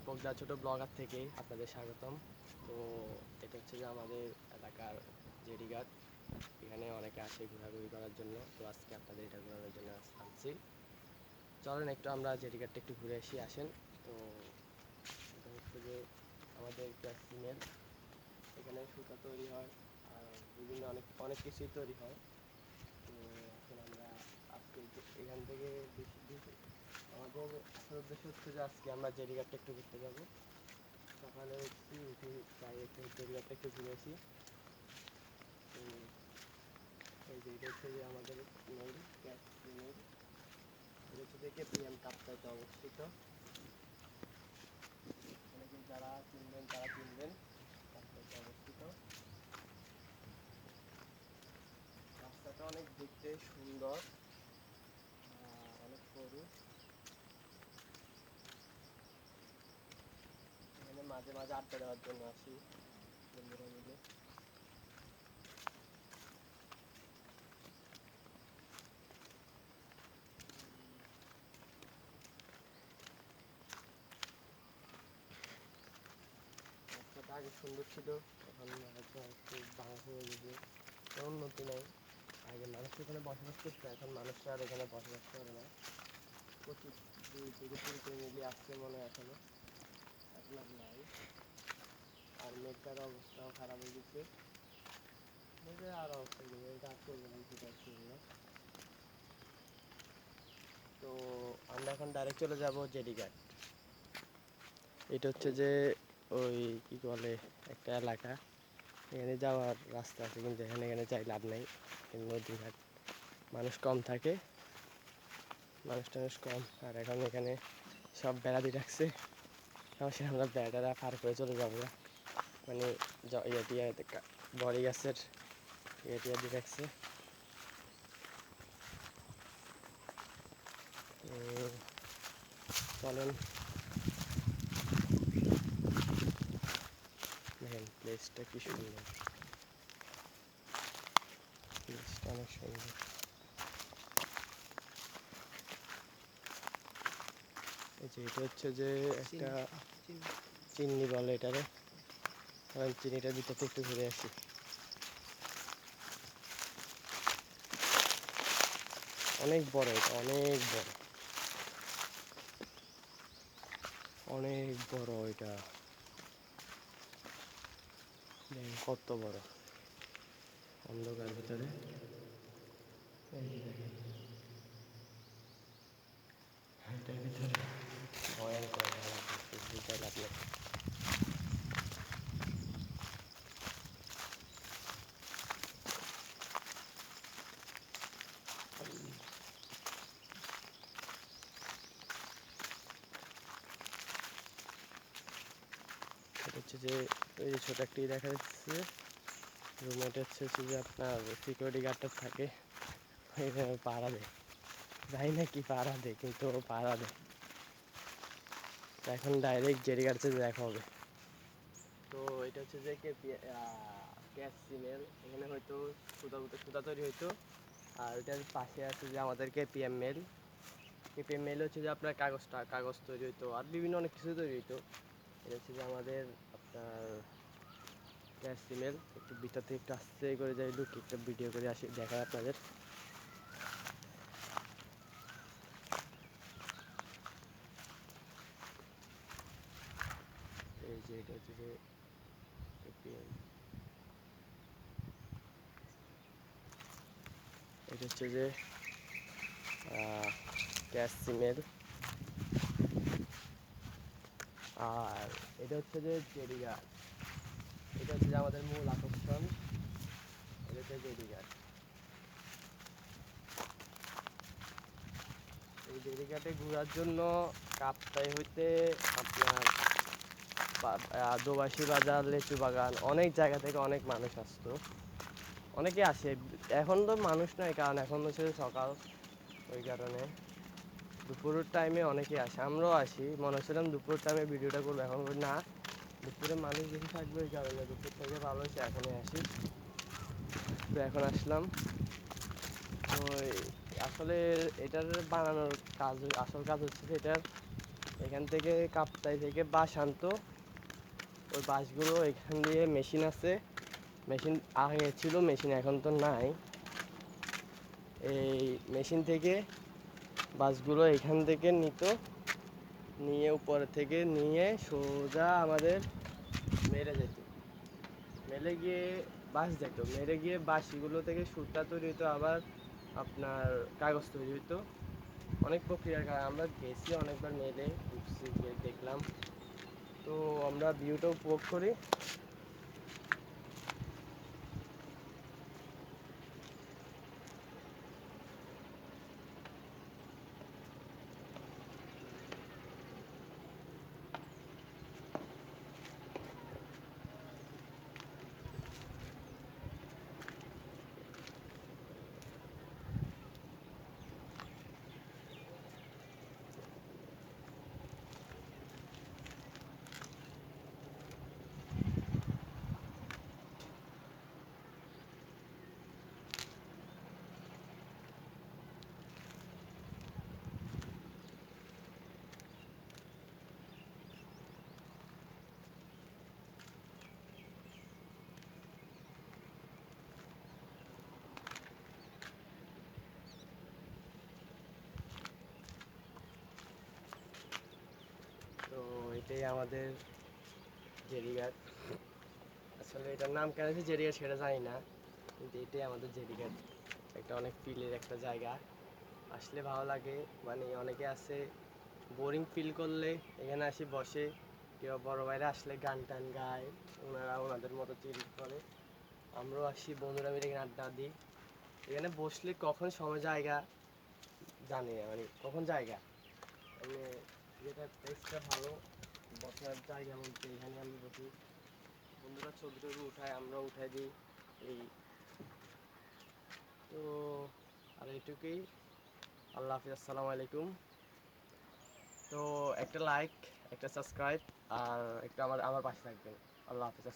দীপক দা ছোট ব্লগার থেকে আপনাদের স্বাগতম। তো এটা হচ্ছে যে আমাদের এলাকার জেডিঘাট। এখানে অনেকে আসে ঘোরাঘুরি করার জন্য, তো আজকে আপনাদের এটা ঘোরানোর জন্য আনছি। চলেন একটু আমরা জেডিঘাটটা একটু ঘুরে আসেন। তো এটা হচ্ছে যে আমাদের গ্যাস সিমেন্ট, এখানে সুতা তৈরি হয় আর বিভিন্ন অনেক অনেক কিছুই তৈরি হয়। তো এখন আমরা আজকে এখান থেকে বেশি আমাদের আসল উদ্দেশ্য হচ্ছে যে আজকে আমরা জেডিঘাটটা একটু ঘুরতে যাবো। সকালে উঠি যাই একটু জেডিঘাটটা একটু ঘুরে আসি। তো এই যে এটা হচ্ছে যে আমাদের মেইল গ্যাস মেইল, এটা হচ্ছে যে কেপিএম কাপ্তাইতে অবস্থিত। অনেকে যারা চিনবেন তারা চিনবেন, কাপ্তাইতে অবস্থিত। রাস্তাটা অনেক দেখতে সুন্দর, অনেক সরু। এখানে মাঝে মাঝে আড্ডা দেওয়ার জন্য আসি বন্ধুরা মিলে। রাস্তাটা আগে সুন্দর ছিল, এখন হয়তো একটু ভাঙা হয়ে গেছে, কোনো উন্নতি নেই। আগে মানুষ এখানে বসবাস করতো, এখন মানুষরা আর এখানে বসবাস করে না। প্রচুর 2 থেকে 3 ফ্যামিলি আসছে মনে হয় এখনো, এখন আর নাই। আর মেঘটার অবস্থাও খারাপ হয়ে গেছে, মেঘের আর অবস্থা কি, মেঘটা আসছে বুঝতে পারছি না। তো আমরা এখন ডাইরেক্ট চলে যাব জেডিঘাট। এটা হচ্ছে যে ওই কি বলে একটা এলাকা, এখানে যাওয়ার রাস্তা আছে, কিন্তু এখানে যাই লাভ নেই। নদীঘাট, মানুষ কম থাকে, মানুষ কম। আর এখন এখানে সব বেড়া দিয়ে রাখছে, সমস্যা আমরা বেড়াটা পার করে চলে যাবো। মানে ইয়ে দিয়ে বড়ি গাছের ইয়ে দিয়ে দিয়ে রাখছে। চলেন দেখেন প্লেসটা কি সুন্দর, প্লেসটা অনেক সুন্দর। এই যে এটা হচ্ছে যে একটা চিমনি বলে এটারে, চিনিটার ভিতরে একটু ঘুরে আসি। অনেক বড়, এটা অনেক বড়, অনেক বড়। এটা দেখেন কত বড়, অন্ধকার ভিতরে। এই যে দেখেন এটার ভিতরে ভয়ঙ্কর বুঝাই লাভ নেই। এটা হচ্ছে যে ওই যে ছোট একটি দেখা যাচ্ছে রুম, এটা হচ্ছে যে আপনার সিকিউরিটি গার্ডটা থাকে, পাহারা দেয়। যাই না কি পাহারা দেয়, কিন্তু পাহারা দেয়। এখন ডাইরেক্ট জেডিঘাটে দেখা হবে। তো এটা হচ্ছে যে গ্যাস সিমেল, এখানে হয়তো সুতা তৈরি হইতো। আর এটার পাশে আছে যে আমাদের কেপিএম মেল। কেপিএম মেল হচ্ছে যে আপনার কাগজ তৈরি হইতো, আর বিভিন্ন অনেক কিছু তৈরি হইতো। এটা হচ্ছে যে আমাদের আপনার গ্যাস সিমেল। একটু ভিতর থেকে একটু আস্তে করে যাই, লুক একটা ভিডিও করে আসি, দেখায় আপনাদের। এই যে এটা হচ্ছে যে কেপিএম, এটা হচ্ছে যে গ্যাস সিমেল। আর এটা হচ্ছে যে জেডিঘাট, এটা হচ্ছে যে আমাদের মূল আকর্ষণ। এটা হচ্ছে জেডিঘাট। এই জেডিঘাটে ঘোরার জন্য কাপ্তাই হইতে আপনার দোবাসী বাজার, লেচু বাগান, অনেক জায়গা থেকে অনেক মানুষ আসতো, অনেকে আসে। এখন তো মানুষ নাই, কারণ এখন হচ্ছে সকাল, ওই কারণে দুপুরের টাইমে অনেকে আসে, আমরাও আসি। মনে হচ্ছিলাম দুপুরের টাইমে ভিডিওটা করবো, এখন না, দুপুরে মানুষ বেশি থাকবে, ওই কারণে দুপুর থেকে ভালো হয়েছে এখনই আসি। তো এখন আসলাম। তো আসলে এটার বানানোর কাজ, আসল কাজ হচ্ছে যে এটার এখান থেকে কাপ্তাই থেকে বাঁশ আনতো, ওই বাঁশগুলো এখান দিয়ে মেশিন আছে, মেশিন আগে ছিল, মেশিন এখন তো নাই। এই মেশিন থেকে বাঁশগুলো এখান থেকে নিত, নিয়ে উপর থেকে নিয়ে সোজা আমাদের মেরে যেত, মেলে গিয়ে বাঁশ যেত, মেরে গিয়ে বাঁশগুলো থেকে সুতা তৈরি হতো, আবার আপনার কাগজ তৈরি হতো। অনেক প্রক্রিয়ার কারণে আমরা গেছি অনেকবার, মেলে ঘুরছি, দেখলাম। তো আমরা ভিউটা উপভোগ করি। তো এটাই আমাদের জেরিঘাট। আসলে এটার নাম কেন আছে জেরিঘাট সেটা জানি না, কিন্তু এটাই আমাদের জেরিঘাট। একটা অনেক ফিলের একটা জায়গা, আসলে ভালো লাগে। মানে অনেকে আছে বোরিং ফিল করলে এখানে আসি বসে, কেউ বড় ভাইরা আসলে গান টান গায়, ওনারা ওনাদের মতো চিল করে। আমরাও আসি, বন্ধুরা মিলে এখানে আড্ডা দিই। এখানে বসলে কখন সময় জায়গা জানি না, মানে কখন জায়গা, মানে যেটা প্লেসটা ভালো বসার জায়গা বলতে এখানে আমি বসি, বন্ধুরা ছবি টবি উঠায়, আমরাও উঠাই দিই। এই তো আর এইটুকুই। আল্লাহ হাফিজ, আসসালামু আলাইকুম। তো একটা লাইক, একটা সাবস্ক্রাইব আর একটা আমার আমার পাশে থাকবেন। আল্লাহ হাফিজ।